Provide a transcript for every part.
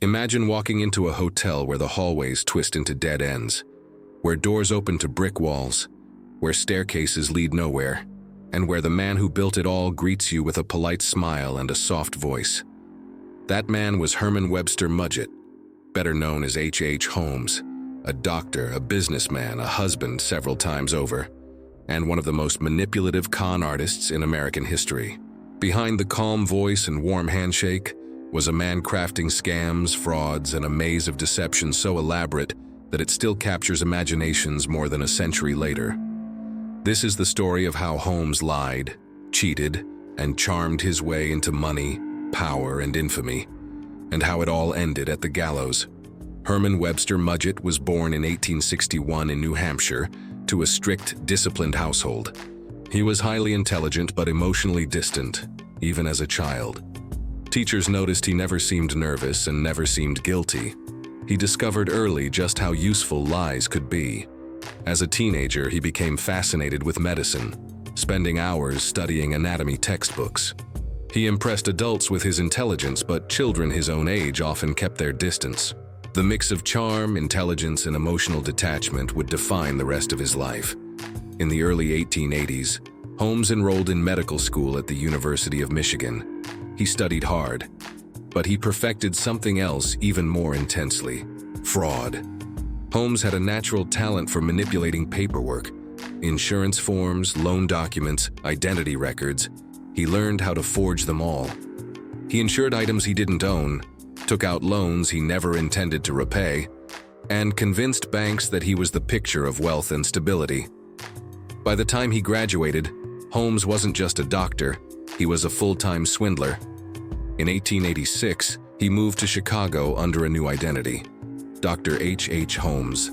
Imagine walking into a hotel where the hallways twist into dead ends, where doors open to brick walls, where staircases lead nowhere, and where the man who built it all greets you with a polite smile and a soft voice. That man was Herman Webster Mudgett, better known as H. Holmes, a doctor, a businessman, a husband several times over, and one of the most manipulative con artists in American history. Behind the calm voice and warm handshake was a man crafting scams, frauds, and a maze of deception so elaborate that it still captures imaginations more than a century later. This is the story of how Holmes lied, cheated, and charmed his way into money, power, and infamy, and how it all ended at the gallows. Herman Webster Mudgett was born in 1861 in New Hampshire to a strict, disciplined household. He was highly intelligent but emotionally distant, even as a child. Teachers noticed he never seemed nervous and never seemed guilty. He discovered early just how useful lies could be. As a teenager, he became fascinated with medicine, spending hours studying anatomy textbooks. He impressed adults with his intelligence, but children his own age often kept their distance. The mix of charm, intelligence, and emotional detachment would define the rest of his life. In the early 1880s, Holmes enrolled in medical school at the University of Michigan. He studied hard, but he perfected something else even more intensely: fraud. Holmes had a natural talent for manipulating paperwork, insurance forms, loan documents, identity records. He learned how to forge them all. He insured items he didn't own, took out loans he never intended to repay, and convinced banks that he was the picture of wealth and stability. By the time he graduated, Holmes wasn't just a doctor, he was a full-time swindler. In 1886, he moved to Chicago under a new identity: Dr. H. Holmes.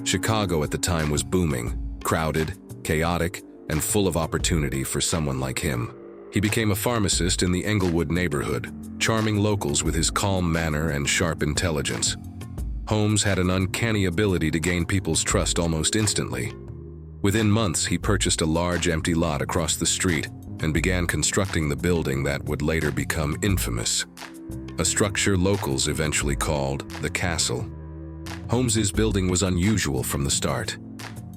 Chicago at the time was booming, crowded, chaotic, and full of opportunity for someone like him. He became a pharmacist in the Englewood neighborhood, charming locals with his calm manner and sharp intelligence. Holmes had an uncanny ability to gain people's trust almost instantly. Within months, he purchased a large empty lot across the street and began constructing the building that would later become infamous, a structure locals eventually called the Castle. Holmes's building was unusual from the start.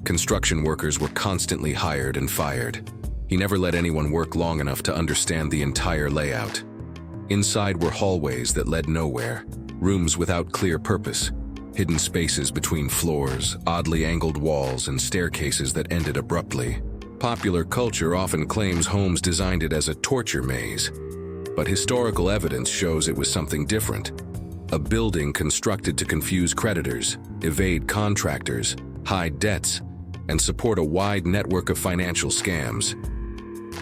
Construction workers were constantly hired and fired. He never let anyone work long enough to understand the entire layout. Inside were hallways that led nowhere, rooms without clear purpose, hidden spaces between floors, oddly angled walls, and staircases that ended abruptly. Popular culture often claims Holmes designed it as a torture maze, but historical evidence shows it was something different. A building constructed to confuse creditors, evade contractors, hide debts, and support a wide network of financial scams.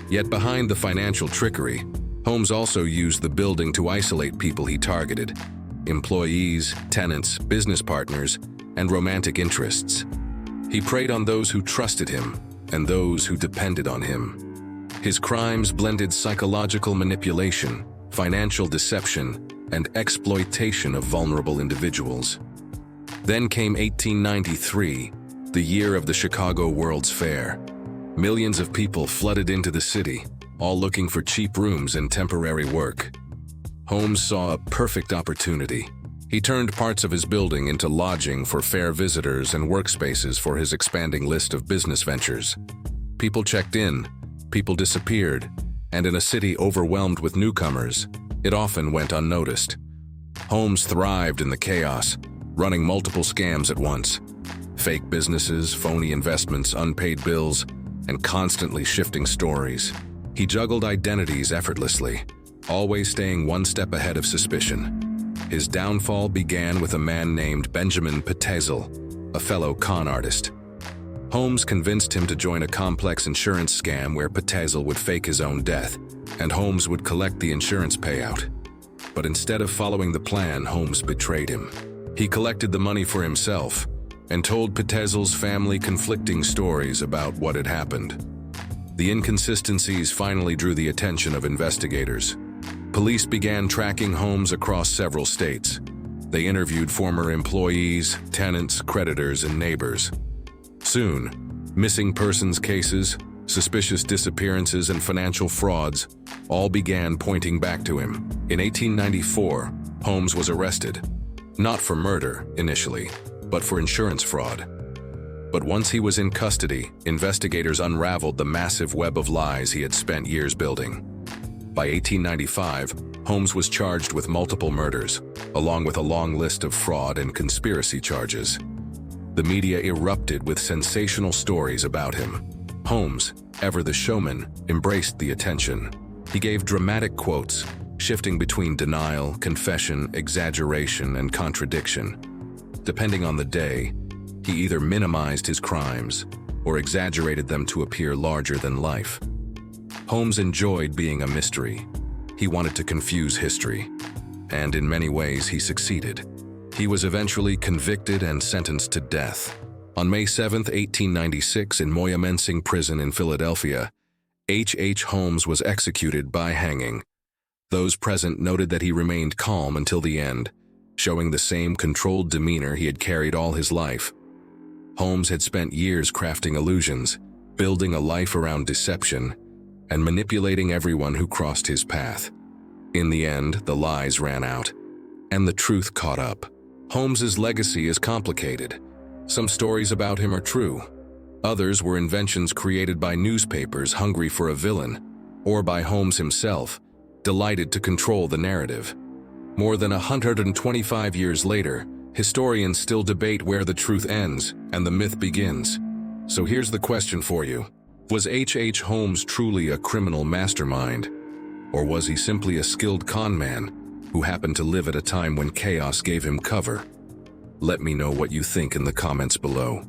Yet behind the financial trickery, Holmes also used the building to isolate people he targeted: employees, tenants, business partners, and romantic interests. He preyed on those who trusted him and those who depended on him. His crimes blended psychological manipulation, financial deception, and exploitation of vulnerable individuals. Then came 1893, the year of the Chicago World's Fair. Millions of people flooded into the city, all looking for cheap rooms and temporary work. Holmes saw a perfect opportunity. He turned parts of his building into lodging for fair visitors and workspaces for his expanding list of business ventures. People checked in, people disappeared, and in a city overwhelmed with newcomers, it often went unnoticed. Holmes thrived in the chaos, running multiple scams at once: fake businesses, phony investments, unpaid bills, and constantly shifting stories. He juggled identities effortlessly, always staying one step ahead of suspicion. His downfall began with a man named Benjamin Petezel, a fellow con artist. Holmes convinced him to join a complex insurance scam where Petezel would fake his own death, and Holmes would collect the insurance payout. But instead of following the plan, Holmes betrayed him. He collected the money for himself and told Petezel's family conflicting stories about what had happened. The inconsistencies finally drew the attention of investigators. Police began tracking Holmes across several states. They interviewed former employees, tenants, creditors, and neighbors. Soon, missing persons cases, suspicious disappearances, and financial frauds all began pointing back to him. In 1894, Holmes was arrested, not for murder initially, but for insurance fraud. But once he was in custody, investigators unraveled the massive web of lies he had spent years building. By 1895, Holmes was charged with multiple murders, along with a long list of fraud and conspiracy charges. The media erupted with sensational stories about him. Holmes, ever the showman, embraced the attention. He gave dramatic quotes, shifting between denial, confession, exaggeration, and contradiction. Depending on the day, he either minimized his crimes or exaggerated them to appear larger than life. Holmes enjoyed being a mystery. He wanted to confuse history, and in many ways he succeeded. He was eventually convicted and sentenced to death. On May 7, 1896, in Moyamensing Prison in Philadelphia, H. Holmes was executed by hanging. Those present noted that he remained calm until the end, showing the same controlled demeanor he had carried all his life. Holmes had spent years crafting illusions, building a life around deception, and manipulating everyone who crossed his path. In the end, the lies ran out, and the truth caught up. Holmes's legacy is complicated. Some stories about him are true. Others were inventions created by newspapers hungry for a villain, or by Holmes himself, delighted to control the narrative. More than 125 years later, historians still debate where the truth ends and the myth begins. So here's the question for you. Was H. Holmes truly a criminal mastermind? Or was he simply a skilled con man who happened to live at a time when chaos gave him cover? Let me know what you think in the comments below.